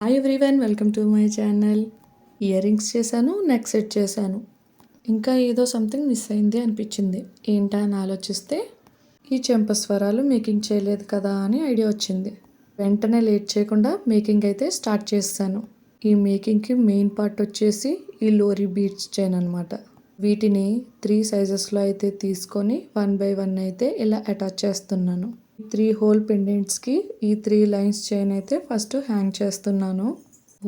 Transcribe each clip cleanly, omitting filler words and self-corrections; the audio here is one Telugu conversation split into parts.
Hi everyone, welcome to my channel. Ear rings చేశాను, నెక్ సెట్ చేశాను. ఇంకా ఏదో సంథింగ్ మిస్ అయింది అనిపించింది. ఏంటా అని ఆలోచిస్తే ఈ చెంపస్వరాలు మేకింగ్ చేయలేదు కదా అని ఐడియా వచ్చింది. వెంటనే లేట్ చేయకుండా మేకింగ్ అయితే స్టార్ట్ చేస్తాను. ఈ మేకింగ్కి మెయిన్ పార్ట్ వచ్చేసి ఈ లోరీ బీడ్స్ చైన్ అనమాట. వీటిని 3 సైజెస్లో అయితే తీసుకొని 1 by 1 అయితే ఇలా అటాచ్ చేస్తున్నాను. 3 హోల్ పెండెంట్స్కి ఈ 3 లైన్స్ చైన్ అయితే ఫస్ట్ హ్యాంగ్ చేస్తున్నాను.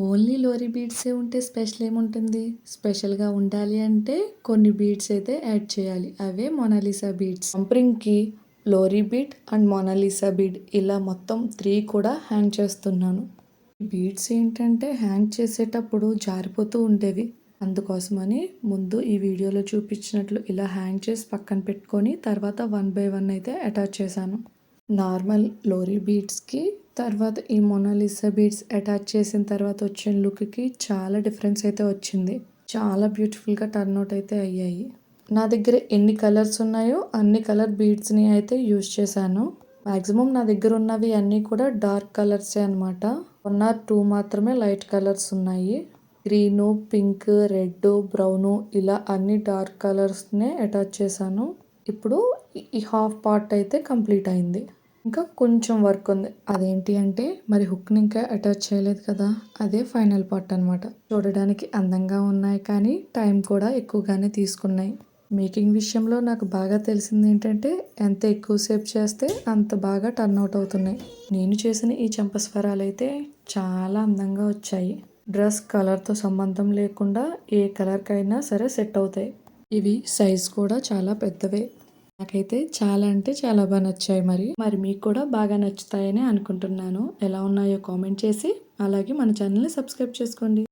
ఓన్లీ లోరీ బీడ్సే ఉంటే స్పెషల్ ఏముంటుంది? స్పెషల్గా ఉండాలి అంటే కొన్ని బీడ్స్ అయితే యాడ్ చేయాలి. అవే మొనాలిసా బీడ్స్. పంపరింగ్కి లోరీ బీడ్ అండ్ మొనాలిసా బీడ్ ఇలా మొత్తం 3 కూడా హ్యాంగ్ చేస్తున్నాను. ఈ బీడ్స్ ఏంటంటే హ్యాంగ్ చేసేటప్పుడు జారిపోతూ ఉండేవి. అందుకోసమని ముందు ఈ వీడియోలో చూపించినట్లు ఇలా హ్యాంగ్ చేసి పక్కన పెట్టుకొని తర్వాత 1 by 1 అయితే అటాచ్ చేశాను. నార్మల్ లోరీ బీడ్స్కి తర్వాత ఈ మొనాలిసా బీడ్స్ అటాచ్ చేసిన తర్వాత వచ్చిన లుక్కి చాలా డిఫరెన్స్ అయితే వచ్చింది. చాలా బ్యూటిఫుల్గా టర్న్అవుట్ అయితే అయ్యాయి. నా దగ్గర ఎన్ని కలర్స్ ఉన్నాయో అన్ని కలర్ బీడ్స్ని అయితే యూజ్ చేశాను. మ్యాక్సిమం నా దగ్గర ఉన్నవి అన్నీ కూడా డార్క్ కలర్సే అనమాట. 1 or 2 మాత్రమే లైట్ కలర్స్ ఉన్నాయి. గ్రీను, పింక్, రెడ్, బ్రౌను ఇలా అన్ని డార్క్ కలర్స్నే అటాచ్ చేశాను. ఇప్పుడు ఈ హాఫ్ పార్ట్ అయితే కంప్లీట్ అయింది. ఇంకా కొంచెం వర్క్ ఉంది. అదేంటి అంటే మరి హుక్ని ఇంకా అటాచ్ చేయలేదు కదా, అదే ఫైనల్ పార్ట్ అనమాట. చూడడానికి అందంగా ఉన్నాయి కానీ టైం కూడా ఎక్కువగానే తీసుకున్నాయి. మేకింగ్ విషయంలో నాకు బాగా తెలిసింది ఏంటంటే ఎంత ఎక్కువసేపు చేస్తే అంత బాగా టర్న్అవుట్ అవుతున్నాయి. నేను చేసిన ఈ చెంపస్వరాలు అయితే చాలా అందంగా వచ్చాయి. డ్రెస్ కలర్తో సంబంధం లేకుండా ఏ కలర్కైనా సరే సెట్ అవుతాయి. ఇవి సైజ్ కూడా చాలా పెద్దవే. నాకైతే చాలా అంటే చాలా బాగా నచ్చాయి. మరి మీకు కూడా బాగా నచ్చుతాయని అనుకుంటున్నాను. ఎలా ఉన్నాయో కామెంట్ చేసి అలాగే మన ఛానల్ని సబ్స్క్రైబ్ చేసుకోండి.